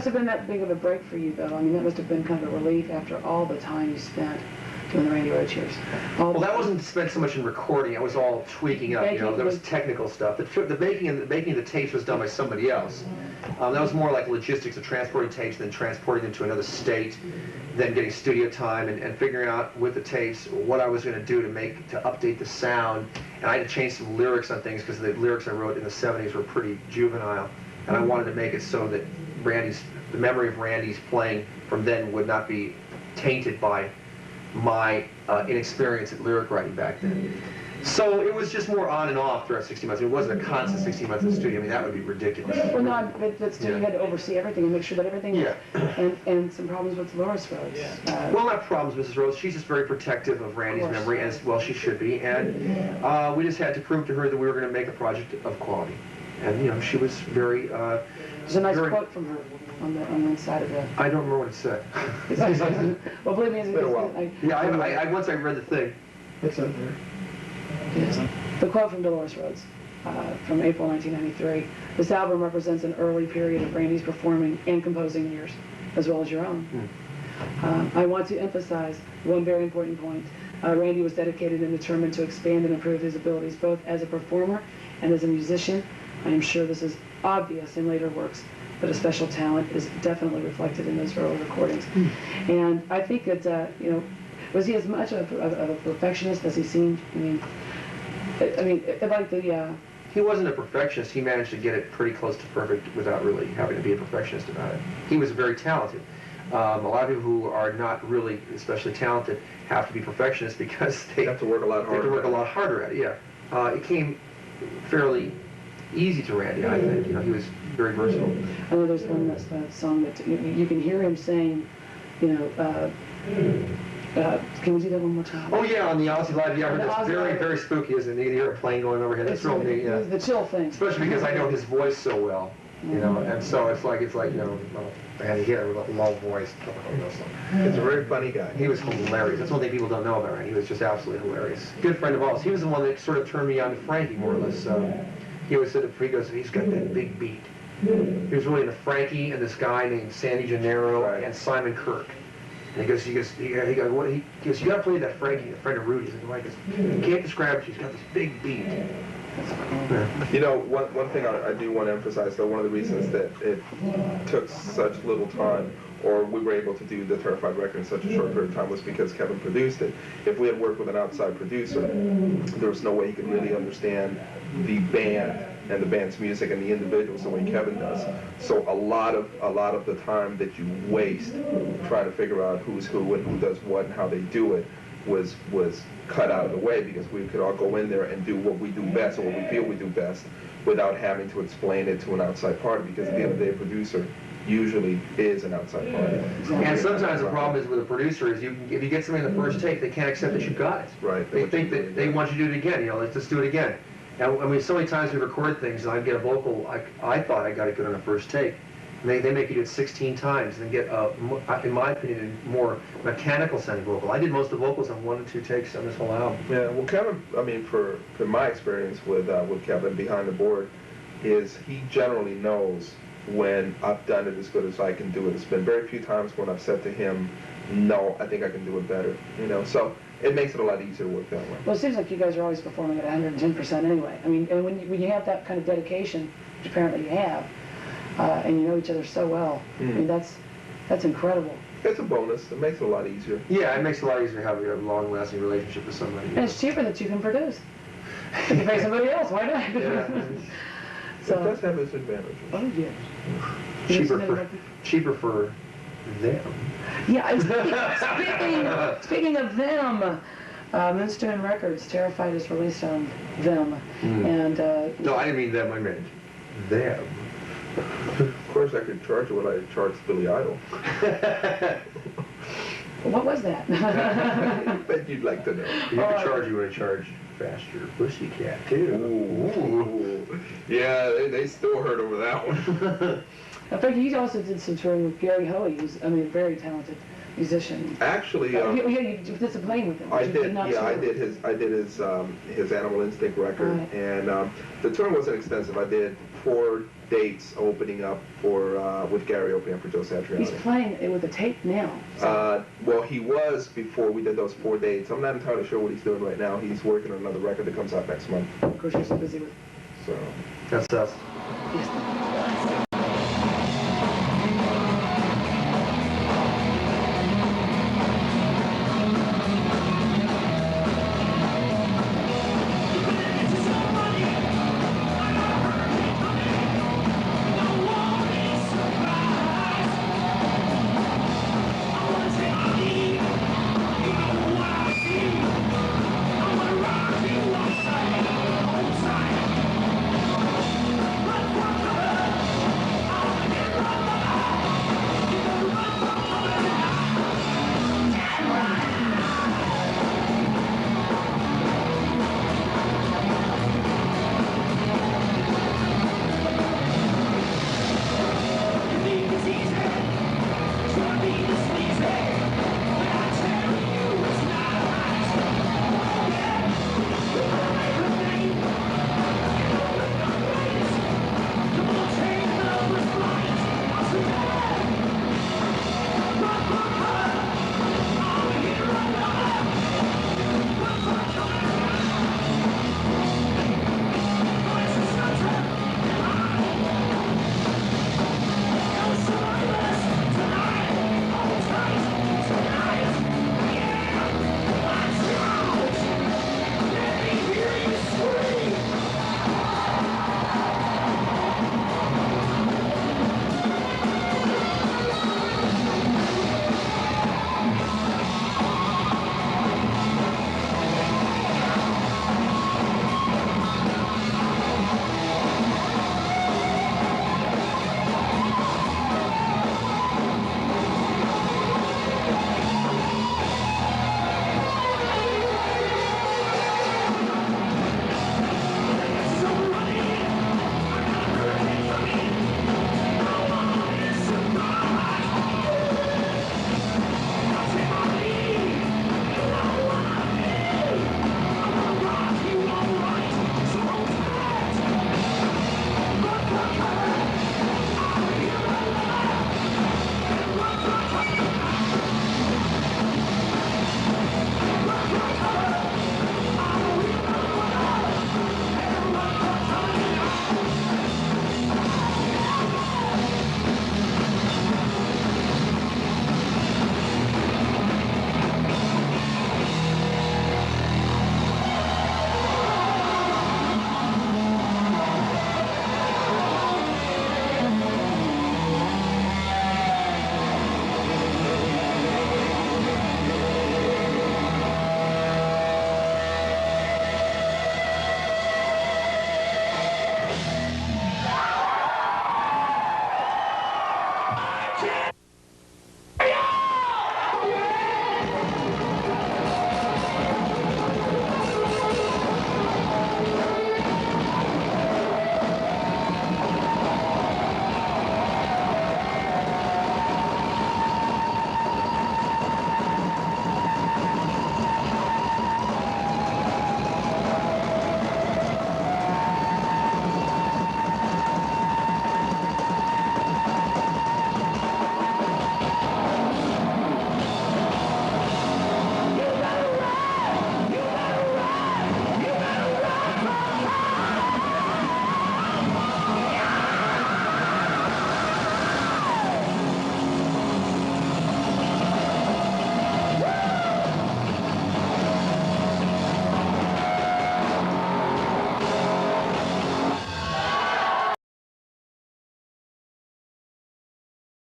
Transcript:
have been that big of a break for you, though. I mean, that must have been kind of a relief after all the time you spent doing the Randy Roach years. Well, that wasn't spent so much in recording. It was all tweaking up. You know, there was technical stuff. The baking of the tapes was done by somebody else. That was more like logistics of transporting tapes, then transporting them to another state, then getting studio time and figuring out with the tapes what I was going to do to update the sound. And I had to change some lyrics on things because the lyrics I wrote in the 70s were pretty juvenile, and I wanted to make it so that the memory of Randy's playing from then would not be tainted by my inexperience at lyric writing back then. So it was just more on and off throughout 60 months. It wasn't a constant 60 months in the studio. I mean, that would be ridiculous. Well, no, but still you had to oversee everything and make sure that everything was, and some problems with Dolores Rhodes. Well, not problems, Mrs. Rhodes. She's just very protective of Randy's memory, as well she should be. And we just had to prove to her that we were going to make a project of quality. And, you know, she was very... There's a nice quote from her on the inside of the... I don't remember what it said. Well, believe me, it's been a while. Once I read the thing. It's up there. Yes. The quote from Dolores Rhodes from April 1993. This album represents an early period of Randy's performing and composing years, as well as your own. I want to emphasize one very important point. Randy was dedicated and determined to expand and improve his abilities both as a performer and as a musician. I am sure this is obvious in later works, but a special talent is definitely reflected in those early recordings. And I think that, you know, was he as much of a perfectionist as he seemed? I mean, like the... He wasn't a perfectionist. He managed to get it pretty close to perfect without really having to be a perfectionist about it. He was very talented. A lot of people who are not really especially talented have to be perfectionists because they have to work a lot harder. They have to work a lot harder at it. Yeah, it came fairly easy to Randy. I think, you know, he was very versatile. I know there's one song that you can hear him saying, you know. Can we do that one more time? Oh yeah, on the Aussie Live, yeah, I heard that's very spooky, isn't it? You can hear a plane going overhead. It's real neat, yeah. The chill thing. Especially because I know his voice so well, you know, and so it's like you know, Randy here with a low voice. He's a very funny guy. He was hilarious. That's one thing people don't know about Randy. He was just absolutely hilarious. Good friend of ours. He was the one that sort of turned me on to Frankie, more or less. He always said, he goes, he's got that big beat. He was really into Frankie and this guy named Sandy Gennaro and Simon Kirk. And he goes, you gotta play that Frankie, a friend of Rudy's. And you can't describe it, she's got this big beat. You know, one thing I do want to emphasize, though, one of the reasons that it took such little time, or we were able to do the Terrified record in such a short period of time, was because Kevin produced it. If we had worked with an outside producer, there was no way he could really understand the band and the band's music and the individuals the way Kevin does. So a lot of the time that you waste trying to figure out who's who and who does what and how they do it was cut out of the way, because we could all go in there and do what we do best, or what we feel we do best, without having to explain it to an outside party, because at the end of the day, a producer usually is an outside party. And sometimes the problem is with a producer is if you get something in the first take, they can't accept that you got it. Right. They think that they want you to do it again. You know, let's just do it again. And I mean, so many times we record things, and I get a vocal. I thought I got it good on the first take. And they make you do it 16 times and get, in my opinion, a more mechanical sounding vocal. I did most of the vocals on 1 and 2 takes on this whole album. Yeah. Well, Kevin, I mean, from my experience with Kevin behind the board, is he generally knows when I've done it as good as I can do it. It's been very few times when I've said to him, no, I think I can do it better, you know, so it makes it a lot easier to work that way. Well, it seems like you guys are always performing at 110% anyway. I mean, and when you have that kind of dedication, which apparently you have, and you know each other so well, I mean, that's incredible. It's a bonus. It makes it a lot easier. Yeah, it makes it a lot easier to have a long-lasting relationship with somebody. And it's cheaper that you can produce. You can pay somebody else, why not? Yeah. So, it does have its advantages. Oh, yeah. Cheaper for them. Yeah, speaking of them, Moonstone Records, Terrified is released on them. And no, I didn't mean them, I meant them. Of course, I could charge you what I charged Billy Idol. What was that? I bet you'd like to know. You could charge you what I charge Faster Pussycat, too. Ooh. Yeah, they still hurt over that one. Now, Frankie, you also did some touring with Gary Hoey, who's, I mean, a very talented musician. Actually, you did some playing with him. I did. Yeah, I did his Animal Instinct record, and the touring wasn't extensive. I did 4 dates opening up for with Gary opening up for Joe Satriani. He's playing it with the tape now. So. Well, he was before we did those 4 dates. I'm not entirely sure what he's doing right now. He's working on another record that comes out next month. Of course, you're so busy with. So That's us. Yes.